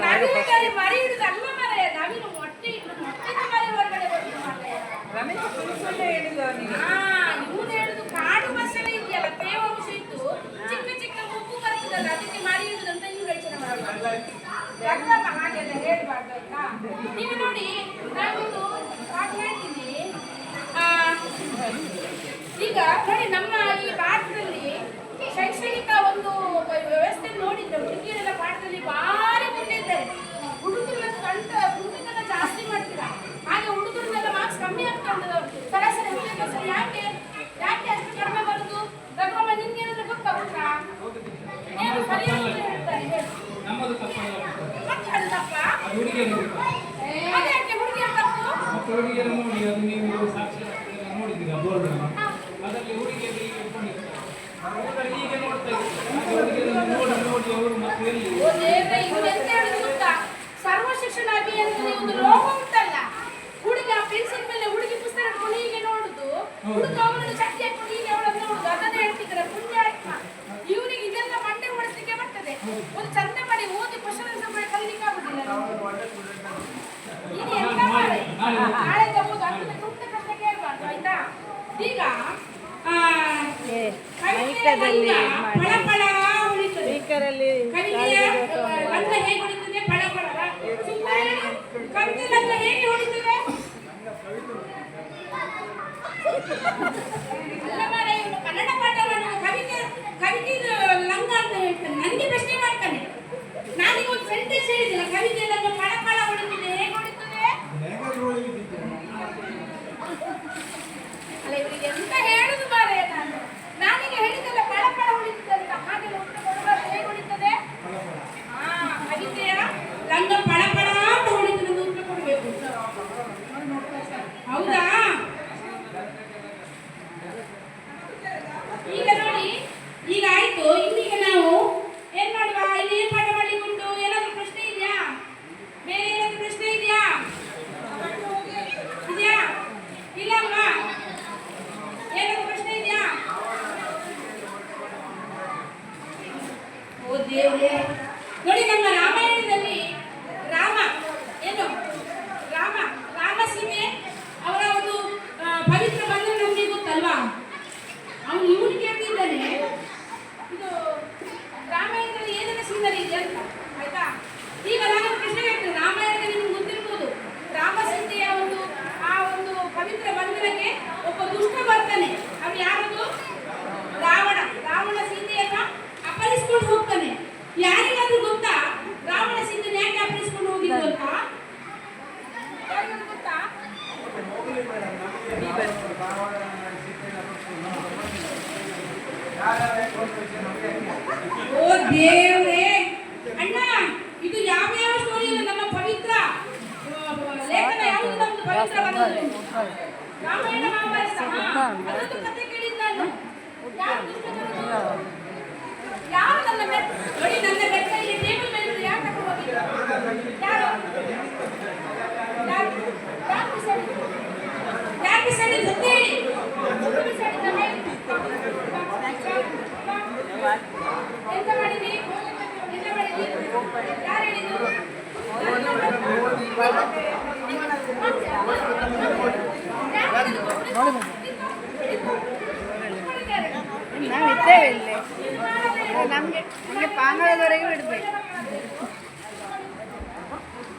ನವಿಲುಗರಿ ಮರಿ ಹಿಡಿದು ಅಲ್ಲ ಮಾರಾಯ, ನವಿಲು ಮೊಟ್ಟೆ ಇಟ್ಟು ಮೊಟ್ಟೆದ ಮರಿ ಹೊರಗಡೆ ಬಂತು ಮಾರಾಯ. ರಮೇಶ್ ಸುಳ್ಳು ಹೇಳಿದ ಅವನಿಗೆ. ಇವನು ಹೇಳುದು ಕಾಡು ಬಸಳೆ ಇದೆಯಲ್ಲ, ತೇವಾಂಶ ಇತ್ತು, ಚಿಕ್ಕ ಚಿಕ್ಕ ಮುಪ್ಪು ಬರ್ತದಲ್ಲ, ಅದಕ್ಕೆ ಮರಿ ಹಿಡಿದು ಅಂತ ನೀವು ಯೋಚನೆ ಮಾಡಬಾರ್ದು. ಹಾಗೆಲ್ಲ ಹೇಳ್ಬಾರ್ದು ಆಯ್ತಾ. ಈಗ ನೋಡಿ, ನಾನೊಂದು ಪಾಠ ಹೇಳ್ತೀನಿ. ಈಗ ನೋಡಿ, ನಮ್ಮ ಈ ಭಾರತದಲ್ಲಿ ಶೈಕ್ಷಣಿಕ ಒಂದು ವ್ಯವಸ್ಥೆ ನೋಡಿದ್ರೆ ಹುಡುಗಿಯರೆಲ್ಲ ಪಾಠದಲ್ಲಿ ಭಾರಿ ಮುಂದೆ ಇದ್ದಾರೆ. ಹುಡುಗರ ಹುಡುಗರನ್ನ ಜಾಸ್ತಿ ಮಾಡ್ತೀರಾ, ಹಾಗೆ ಹುಡುಗರನ್ನೆಲ್ಲ ಮಾರ್ಕ್ಸ್ ಕಮ್ಮಿ ಆಗ್ತಾ ಉಂಟು. ಸರಾಸರಿ ಯಾಕೆ ಯಾಕೆ ಅಷ್ಟು ಕಡಿಮೆ ಬರುದು? ರಘುವಮ್ಮ, ನಿಮ್ಗೆ ಏನಾದ್ರು ಗೊತ್ತಾ? ಏನು ಸರಿಯಾಗಿ ಹೇಳ್ತಾರೆ ಹೇಳಿ. ಮತ್ತೆ ಅದು ತಪ್ಪ? ಅದೇ ಯಾಕೆ ಹುಡುಗಿಯರು ತಪ್ಪು? ಹುಡುಗಿಯರು ನೋಡಿ, ಅದು ನೀವು ಸಾಕ್ಷಿ ನೋಡಿದ್ದೀರಾ ಬೋರ್ಡ್ ಅದರಲ್ಲಿ ಹುಡುಗಿಯರು ಈಗ ನೋಡ್ತಾ ಸರ್ವ ಶಿಕ್ಷಣ ಅಭಿಯಾನದಲ್ಲಿ ಒಂದು ಲೋಗೋ ಉಂಟಲ್ಲ, ಹುಡುಗ ಪೆನ್ಸಿಲ್ ಮೇಲೆ ಹುಡುಗಿ ಪುಸ್ತಕ ಇಟ್ಕೊಂಡು ಹೀಗೆ ನೋಡುದು, ಹುಡುಗ ಅವನನ್ನು ಚಟ್ಟಿ ಹಾಕೊಂಡು ಹೀಗೆ ಅವಳನ್ನು ನೋಡುದು, ಅದನ್ನೇ ಹೇಳ್ತಿದ್ದಾರೆ ಪುಣ್ಯಾತ್ಮ. ಇವನಿಗೆ ಇದೆಲ್ಲ ಮಂಡೆ ಓಡಿಸ್ಲಿಕ್ಕೆ ಬರ್ತದೆ. ಒಂದು ಚಂದ ಮಾಡಿ ಓದಿ ಕ್ವಶನ್ ಆನ್ಸರ್ ಮಾಡಿ ಕಲಿಲಿಕ್ಕೆ ಆಗುದಿಲ್ಲ. ಇದು ಎಂತ ನಾಳೆ ಓದು, ಅದನ್ನ ತುಂಬ ಕಷ್ಟ ಕೇಳಬಾರ್ದು ಆಯ್ತಾ. ಈಗ ಮೈಕದಲ್ಲಿ ಪಳಪಳ ಉಳಿತದೆ. ಸ್ಪೀಕರಲ್ಲಿ ಕವಿತೆಯ ಲಗ್ನ ಹೇಗೆ ಹೊಡಿತದೆ? ಪಳಪಳ. ಕವಿತೆ ಲಗ್ನ ಹೇಗೆ ಹೊಡಿತದೆ? ಅಲ್ಲ ಮಾರಾಯ, ಇವನು ಕನ್ನಡ ಪಾಠ ಮಾಡುವ ಕವಿತೆ ಲಂಗ ಅಂತ ಹೇಳ್ತಾನೆ. ನನಗೆ ಪ್ರಶ್ನೆ ಮಾಡ್ತಾನೆ. ನಾನೀಗ ಒಂದು ಸೆಂಟೆನ್ಸ್ ಹೇಳಿದಿಲ್ಲ, ಕವಿತೆ ಲಗ್ನ ಪಳಪಳ ಹೊಡಿತದೆ, ಹೇಗೆ ಹೊಡಿತದೆ? ಅಲ್ಲ, ಇವರಿಗೆ ಎಂತ ಹೇಳುದು ಮಾರಾಯ. ನಾನೀಗ ಹೇಳಿದ್ದಲ್ಲ ಪಳಪಳ ಹೊಡಿತದೆ ಅಂತ, ಹಾಗೆ ಉತ್ತರ ಕೊಡಬಾರ್ದು. ಹೇಗೆ ಹೊಡಿತದೆ? ಕವಿತೆಯ ಲಂಗ ಪಳಪಳ ಅಂತ ಹೊಡಿತದೆ ಅಂತ ಉತ್ತರ ಕೊಡಬೇಕು. ಹೌದಾ? ಈಗ ನೋಡಿ, ಈಗ ಆಯ್ತು. ಇನ್ನೀಗ ನಾವು ಏನ್ ಮಾಡುವ? ಇಲ್ಲಿ ಏನ್ ಪಾಠ ಮಾಡ್ಲಿಕ್ಕೆ ಉಂಟು? ಏನಾದ್ರು ಪ್ರಶ್ನೆ ಇದೆಯಾ? ಬೇರೆ ಏನಾದ್ರು ಪ್ರಶ್ನೆ ಇದೆಯಾ? ಇದೆಯಾ? ಇಲ್ಲ ಅಲ್ವಾ? ಏನಾದ್ರು ಪ್ರಶ್ನೆ ಇದೆಯಾ? ಓ ದೇವ್ರೇ, ನೋಡಿ, ನಮ್ಮ ರಾಮಾಯಣದಲ್ಲಿ ರಾಮ ಏನು ರಾಮ ಸೀತೆ ಅವರ ಒಂದು ಪವಿತ್ರ ಬಂಧನ ನಮಗೆ ಗೊತ್ತಲ್ವಾ? ಅವನು ಇವನು ಕೇಳ್ತಿದ್ದಾನೆ, ಇದು ರಾಮಾಯಣದಲ್ಲಿ ಏನೆಲ್ಲ ಸೀನರಿ ಇದೆ ಅಂತ ಆಯ್ತಾ. ಈಗ ನಾನು ಪ್ರಶ್ನೆ ಹೇಳ್ತೇನೆ. ರಾಮಾಯಣದಲ್ಲಿ ನಿಮ್ಗೆ ಗೊತ್ತಿರ್ಬೋದು, ರಾಮ ಸೀತೆಯ ಆ ಒಂದು ಪವಿತ್ರ ಬಂಧನಕ್ಕೆ ಒಬ್ಬ ದುಷ್ಟ ಬರ್ತಾನೆ. ಅವ್ನು ಯಾರದು? ರಾವಣ ಸೀತೆಯನ್ನ ಅಪಹರಿಸಿಕೊಂಡು ಹೋಗ್ತಾನೆ. ಯಾರಿಗಾದ್ರೂ ಗೊತ್ತಾ ರಾವಣ ಸೀತೆಯನ್ನು ಯಾಕೆ ಅಪಹರಿಸಿಕೊಂಡು ಹೋಗಿದ್ದು ಅಂತ? ಯಾರಿಗಾದ್ರೂ ಗೊತ್ತಾ? ಓ ದೇವ್ರೇ, ಅಣ್ಣ, ಇದು ಯಾವ ಸ್ಟೋರಿ ಅಲ್ಲ, ನಮ್ಮ ಪವಿತ್ರ ಲೇಖನ ಯಾವುದು? ನಮ್ದು ಪವಿತ್ರ ಬಂಧನ ರಾಮಾಯಣ ಮಹಾಭಾರತ. ಅದೊಂದು ಕಥೆ ಕೇಳಿದ್ದು ನಾನು. ಯಾರು ನನ್ನ ನೋಡಿ, ನನ್ನ ಬೆಟ್ಟಲ್ಲಿ ಟೇಬಲ್ ಮೇಲೆ ಯಾಕೆ ತಗೊಂಡು ಹೋಗಿದ್ದು? ಯಾರು ಬಿಸಾಡಿದ್ದು ಅಂತ ಹೇಳಿ. ಎಂತ ಮಾಡಿದಿ? ಯಾರು ಹೇಳಿದ್ದು? ನಾವಿದ್ದೇವೆ ಇಲ್ಲಿ. ನಮಗೆ ಪಾಂಗಳದವರೆಗೂ ಇಡಬೇಕು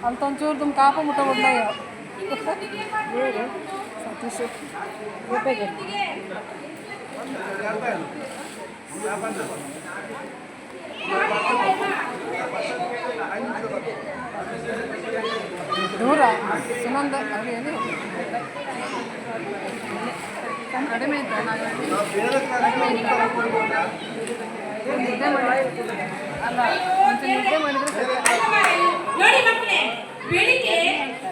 ಅಂತ ಒಂಚೂರು ತುಂಬ ಕಾಪ ಮುಟ್ಟ ಬಂದಾಗ ಸತೀಶ್ ರೂಪಾಯಿಗೆ ದೂರ ಸುನಂದ ಅದೇನು ಕಡಿಮೆ ಇದ್ದ ನಿದ್ದೆ ಮಾಡಿ ಅಲ್ಲ ನಿದ್ದೆ ಮಾಡಿದ್ರೆ ನೋಡಿ ಮಕ್ಕಳೇ, ಬೆಳಿಗ್ಗೆ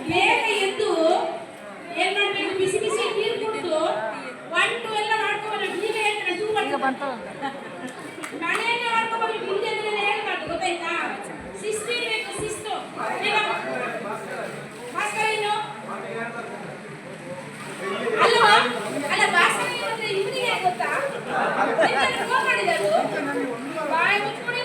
ಬೇಗ ಎದ್ದು ಏನ್ ಮಾಡ್ಬೇಕು? ಬಿಸಿ ಬಿಸಿ ನೀರು ಕುಡಿದು 1 2 ಎಲ್ಲ ಮಾಡ್ಕೊಂಡು ಈಗ ಹೇಳ್ತಾರೆ ಶುರು ಮಾಡಿ ಬಂತು ಮನೆಯಲ್ಲೇ ಮಾಡ್ಕೊಂಡು ಮುಂದೆ ಹೇಳ್ಬಾರ್ದು, ಗೊತ್ತಾಯ್ತಾ? ಶಿಸ್ತು ಇರಬೇಕು, ಶಿಸ್ತು. ಭಾಸ್ಕರ ಏನು ಅಲ್ವಾ? ಅಲ್ಲ, ಭಾಸ್ಕರ ಏನಂದ್ರೆ ಇವನಿಗೆ ಗೊತ್ತಾ? ಫೋನ್ ಮಾಡಿದರು ಬಾಯಿ ಮುಚ್ಕೊಂಡು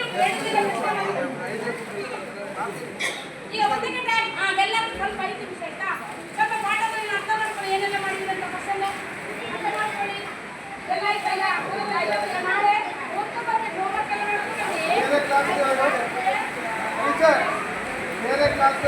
ಬೇರೆ ಕ್ಲಾಸ್ಗೆ